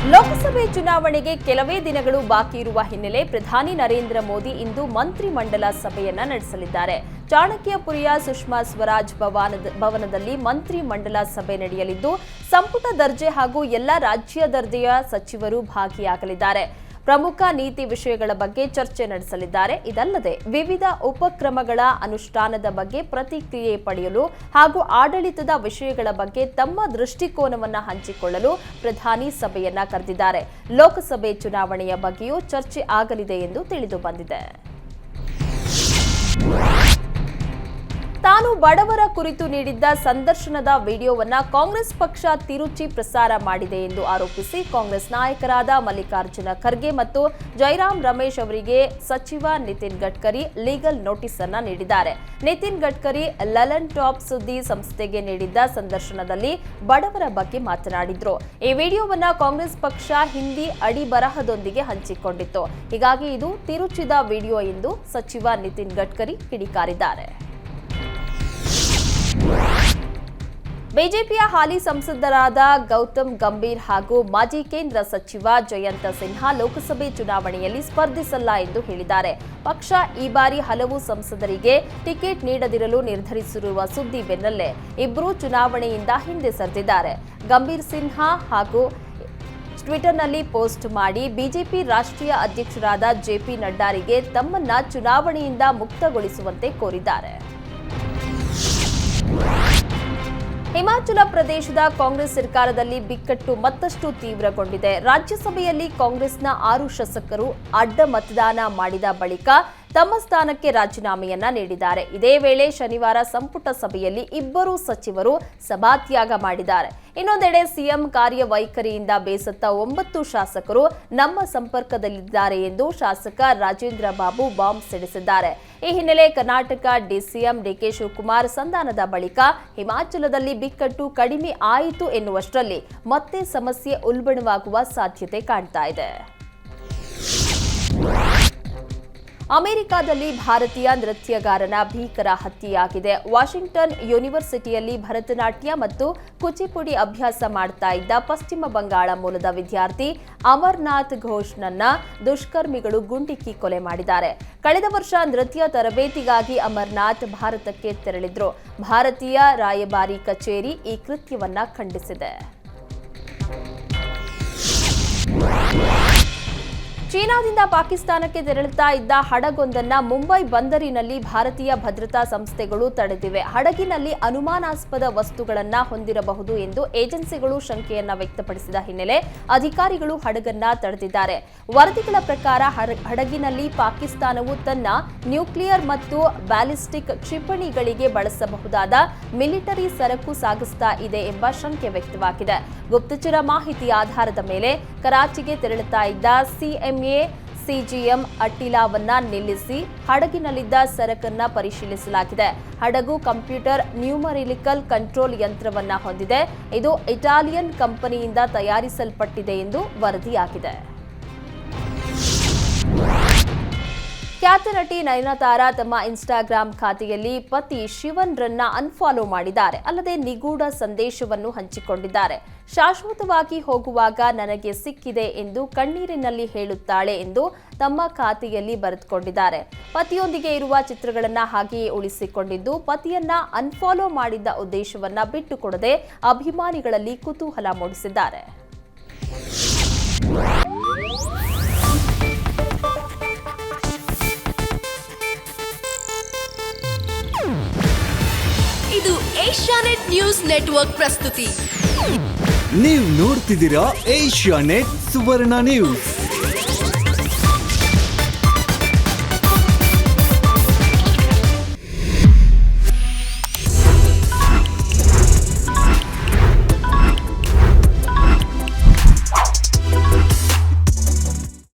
ಲೋಕಸಭೆ ಚುನಾವಣೆಗೆ ಕೆಲವೇ ದಿನಗಳು ಬಾಕಿ ಇರುವ ಹಿನ್ನೆಲೆ ಪ್ರಧಾನಿ ನರೇಂದ್ರ ಮೋದಿ ಇಂದು ಮಂತ್ರಿಮಂಡಲ ಸಭೆಯನ್ನ ನಡೆಸಲಿದ್ದಾರೆ. ಚಾಣಕ್ಯಪುರಿಯ ಸುಷ್ಮಾ ಸ್ವರಾಜ್ ಭವನದಲ್ಲಿ ಮಂತ್ರಿಮಂಡಲ ಸಭೆ ನಡೆಯಲಿದ್ದು, ಸಂಪುಟ ದರ್ಜೆ ಹಾಗೂ ಎಲ್ಲ ರಾಜ್ಯ ದರ್ಜೆಯ ಸಚಿವರು ಭಾಗಿಯಾಗಲಿದ್ದಾರೆ. ಪ್ರಮುಖ ನೀತಿ ವಿಷಯಗಳ ಬಗ್ಗೆ ಚರ್ಚೆ ನಡೆಸಲಿದ್ದಾರೆ. ಇದಲ್ಲದೆ ವಿವಿಧ ಉಪಕ್ರಮಗಳ ಅನುಷ್ಠಾನದ ಬಗ್ಗೆ ಪ್ರತಿಕ್ರಿಯೆ ಪಡೆಯಲು ಹಾಗೂ ಆಡಳಿತದ ವಿಷಯಗಳ ಬಗ್ಗೆ ತಮ್ಮ ದೃಷ್ಟಿಕೋನವನ್ನು ಹಂಚಿಕೊಳ್ಳಲು ಪ್ರಧಾನಿ ಸಭೆಯನ್ನ ಕರೆದಿದ್ದಾರೆ. ಲೋಕಸಭೆ ಚುನಾವಣೆಯ ಬಗ್ಗೆಯೂ ಚರ್ಚೆ ಆಗಲಿದೆ ಎಂದು ತಿಳಿದು ಬಂದಿದೆ. ತಾನು ಬಡವರ ಕುರಿತು ನೀಡಿದ್ದ ಸಂದರ್ಶನದ ವಿಡಿಯೋವನ್ನ ಕಾಂಗ್ರೆಸ್ ಪಕ್ಷ ತಿರುಚಿ ಪ್ರಸಾರ ಮಾಡಿದೆ ಎಂದು ಆರೋಪಿಸಿ ಕಾಂಗ್ರೆಸ್ ನಾಯಕರಾದ ಮಲ್ಲಿಕಾರ್ಜುನ ಖರ್ಗೆ ಮತ್ತು ಜೈರಾಮ್ ರಮೇಶ್ ಅವರಿಗೆ ಸಚಿವ ನಿತಿನ್ ಗಡ್ಕರಿ ಲೀಗಲ್ ನೋಟಿಸ್ ಅನ್ನ ನೀಡಿದ್ದಾರೆ. ನಿತಿನ್ ಗಡ್ಕರಿ ಲಲನ್ ಟಾಪ್ ಸುದ್ದಿ ಸಂಸ್ಥೆಗೆ ನೀಡಿದ್ದ ಸಂದರ್ಶನದಲ್ಲಿ ಬಡವರ ಬಗ್ಗೆ ಮಾತನಾಡಿದ್ರು. ಈ ವಿಡಿಯೋವನ್ನ ಕಾಂಗ್ರೆಸ್ ಪಕ್ಷ ಹಿಂದಿ ಅಡಿಬರಹದೊಂದಿಗೆ ಹಂಚಿಕೊಂಡಿತ್ತು. ಹೀಗಾಗಿ ಇದು ತಿರುಚಿದ ವಿಡಿಯೋ ಎಂದು ಸಚಿವ ನಿತಿನ್ ಗಡ್ಕರಿ ಕಿಡಿಕಾರಿದ್ದಾರೆ. ಬಿಜೆಪಿಯ ಹಾಲಿ ಸಂಸದರಾದ ಗೌತಮ್ ಗಂಭೀರ್ ಹಾಗೂ ಮಾಜಿ ಕೇಂದ್ರ ಸಚಿವ ಜಯಂತ ಸಿನ್ಹಾ ಲೋಕಸಭೆ ಚುನಾವಣೆಯಲ್ಲಿ ಸ್ಪರ್ಧಿಸಲ್ಲ ಎಂದು ಹೇಳಿದ್ದಾರೆ. ಪಕ್ಷ ಈ ಬಾರಿ ಹಲವು ಸಂಸದರಿಗೆ ಟಿಕೆಟ್ ನೀಡದಿರಲು ನಿರ್ಧರಿಸಿರುವ ಸುದ್ದಿ ಬೆನ್ನಲ್ಲೇ ಇಬ್ಬರೂ ಚುನಾವಣೆಯಿಂದ ಹಿಂದೆ ಸರಿದಿದ್ದಾರೆ. ಗಂಭೀರ್ ಸಿನ್ಹಾ ಹಾಗೂ ಟ್ವಿಟರ್ನಲ್ಲಿ ಪೋಸ್ಟ್ ಮಾಡಿ ಬಿಜೆಪಿ ರಾಷ್ಟ್ರೀಯ ಅಧ್ಯಕ್ಷರಾದ ಜೆಪಿ ನಡ್ಡಾರಿಗೆ ತಮ್ಮನ್ನ ಚುನಾವಣೆಯಿಂದ ಮುಕ್ತಗೊಳಿಸುವಂತೆ ಕೋರಿದ್ದಾರೆ. ಹಿಮಾಚಲ ಪ್ರದೇಶದ ಕಾಂಗ್ರೆಸ್ ಸರ್ಕಾರದಲ್ಲಿ ಬಿಕ್ಕಟ್ಟು ಮತ್ತಷ್ಟು ತೀವ್ರಗೊಂಡಿದೆ. ರಾಜ್ಯಸಭೆಯಲ್ಲಿ ಕಾಂಗ್ರೆಸ್ನ 6 ಶಾಸಕರು ಅಡ್ಡ ಮತದಾನ ಮಾಡಿದ ಬಳಿಕ ತಮ್ಮ ಸ್ಥಾನಕ್ಕೆ ರಾಜೀನಾಮೆಯನ್ನ ನೀಡಿದ್ದಾರೆ. ಇದೇ ವೇಳೆ ಶನಿವಾರ ಸಂಪುಟ ಸಭೆಯಲ್ಲಿ ಇಬ್ಬರು ಸಚಿವರು ಸಭಾತ್ಯಾಗ ಮಾಡಿದ್ದಾರೆ. ಇನ್ನೊಂದೆಡೆ ಸಿಎಂ ಕಾರ್ಯವೈಖರಿಯಿಂದ ಬೇಸತ್ತ 9 ಶಾಸಕರು ನಮ್ಮ ಸಂಪರ್ಕದಲ್ಲಿದ್ದಾರೆ ಎಂದು ಶಾಸಕ ರಾಜೇಂದ್ರ ಬಾಬು ಬಾಂಬ್ ಸಿಡಿಸಿದ್ದಾರೆ. ಈ ಹಿನ್ನೆಲೆ ಕರ್ನಾಟಕ ಡಿಸಿಎಂ ಡಿಕೆ ಶಿವಕುಮಾರ್ ಸಂಧಾನದ ಬಳಿಕ ಹಿಮಾಚಲದಲ್ಲಿ ಬಿಕ್ಕಟ್ಟು ಕಡಿಮೆ ಆಯಿತು ಎನ್ನುವಷ್ಟರಲ್ಲಿ ಮತ್ತೆ ಸಮಸ್ಯೆ ಉಲ್ಬಣವಾಗುವ ಸಾಧ್ಯತೆ ಕಾಣ್ತಾ ಇದೆ. ಅಮೆರಿಕಾದಲ್ಲಿ ಭಾರತೀಯ ನೃತ್ಯಗಾರನ ಭೀಕರ ಹತ್ಯೆಯಾಗಿದೆ. ವಾಷಿಂಗ್ಟನ್ ಯೂನಿವರ್ಸಿಟಿಯಲ್ಲಿ ಭರತನಾಟ್ಯ ಮತ್ತು ಕುಚಿಪುಡಿ ಅಭ್ಯಾಸ ಮಾಡ್ತಾ ಇದ್ದ ಪಶ್ಚಿಮ ಬಂಗಾಳ ಮೂಲದ ವಿದ್ಯಾರ್ಥಿ ಅಮರ್ನಾಥ್ ಘೋಷ್ನನ್ನ ದುಷ್ಕರ್ಮಿಗಳು ಗುಂಡಿಕ್ಕಿ ಕೊಲೆ ಮಾಡಿದ್ದಾರೆ. ಕಳೆದ ವರ್ಷ ನೃತ್ಯ ತರಬೇತಿಗಾಗಿ ಅಮರ್ನಾಥ್ ಭಾರತಕ್ಕೆ ತೆರಳಿದ್ರು. ಭಾರತೀಯ ರಾಯಭಾರಿ ಕಚೇರಿ ಈ ಕೃತ್ಯವನ್ನ ಖಂಡಿಸಿದೆ. ಚೀನಾದಿಂದ ಪಾಕಿಸ್ತಾನಕ್ಕೆ ತೆರಳುತ್ತಾ ಇದ್ದ ಹಡಗೊಂದನ್ನ ಮುಂಬೈ ಬಂದರಿನಲ್ಲಿ ಭಾರತೀಯ ಭದ್ರತಾ ಸಂಸ್ಥೆಗಳು ತಡೆದಿವೆ. ಹಡಗಿನಲ್ಲಿ ಅನುಮಾನಾಸ್ಪದ ವಸ್ತುಗಳನ್ನ ಹೊಂದಿರಬಹುದು ಎಂದು ಏಜೆನ್ಸಿಗಳು ಶಂಕೆಯನ್ನ ವ್ಯಕ್ತಪಡಿಸಿದ ಹಿನ್ನೆಲೆ ಅಧಿಕಾರಿಗಳು ಹಡಗನ್ನ ತಡೆದಿದ್ದಾರೆ. ವರದಿಗಳ ಪ್ರಕಾರ ಹಡಗಿನಲ್ಲಿ ಪಾಕಿಸ್ತಾನವು ತನ್ನ ನ್ಯೂಕ್ಲಿಯರ್ ಮತ್ತು ಬ್ಯಾಲಿಸ್ಟಿಕ್ ಕ್ಷಿಪಣಿಗಳಿಗೆ ಬಳಸಬಹುದಾದ ಮಿಲಿಟರಿ ಸರಕು ಸಾಗಿಸ್ತಾ ಇದೆ ಎಂಬ ಶಂಕೆ ವ್ಯಕ್ತವಾಗಿದೆ. ಗುಪ್ತಚರ ಮಾಹಿತಿ ಆಧಾರದ ಮೇಲೆ ಕರಾಚಿಗೆ ತೆರಳುತ್ತಾ ಇದ್ದ ಸಿಜಿಎಂ ಅಟ್ಟಿಲಾವನ್ನ ನಿಲ್ಲಿಸಿ ಹಡಗಿನಲ್ಲಿದ್ದ ಸರಕನ್ನ ಪರಿಶೀಲಿಸಲಾಗಿದೆ. ಹಡಗು ಕಂಪ್ಯೂಟರ್ ನ್ಯೂಮರಿಕಲ್ ಕಂಟ್ರೋಲ್ ಯಂತ್ರವನ್ನ ಹೊಂದಿದೆ. ಇದು ಇಟಾಲಿಯನ್ ಕಂಪನಿಯಿಂದ ತಯಾರಿಸಲ್ಪಟ್ಟಿದೆ ಎಂದು ವರದಿಯಾಗಿದೆ. ಖ್ಯಾತ ನಟಿ ನಯನತಾರಾ ತಮ್ಮ ಇನ್ಸ್ಟಾಗ್ರಾಂ ಖಾತೆಯಲ್ಲಿ ಪತಿ ಶಿವನ್ ರನ್ನ ಅನ್ಫಾಲೋ ಮಾಡಿದ್ದಾರೆ. ಅಲ್ಲದೆ ನಿಗೂಢ ಸಂದೇಶವನ್ನು ಹಂಚಿಕೊಂಡಿದ್ದಾರೆ. ಶಾಶ್ವತವಾಗಿ ಹೋಗುವಾಗ ನನಗೆ ಸಿಕ್ಕಿದೆ ಎಂದು ಕಣ್ಣೀರಿನಲ್ಲಿ ಹೇಳುತ್ತಾಳೆ ಎಂದು ತಮ್ಮ ಖಾತೆಯಲ್ಲಿ ಬರೆದುಕೊಂಡಿದ್ದಾರೆ. ಪತಿಯೊಂದಿಗೆ ಇರುವ ಚಿತ್ರಗಳನ್ನ ಹಾಗೆಯೇ ಉಳಿಸಿಕೊಂಡಿದ್ದು, ಪತಿಯನ್ನ ಅನ್ಫಾಲೋ ಮಾಡಿದ್ದ ಉದ್ದೇಶವನ್ನ ಬಿಟ್ಟುಕೊಡದೆ ಅಭಿಮಾನಿಗಳಲ್ಲಿ ಕುತೂಹಲ ಮೂಡಿಸಿದ್ದಾರೆ. ಇದು ಏಷ್ಯಾನೆಟ್ ನ್ಯೂಸ್ ನೆಟ್ವರ್ಕ್ ಪ್ರಸ್ತುತಿ. ನೀವು ನೋಡ್ತಿದ್ದೀರಾ ಏಷ್ಯಾನೆಟ್ ಸುವರ್ಣ ನ್ಯೂಸ್.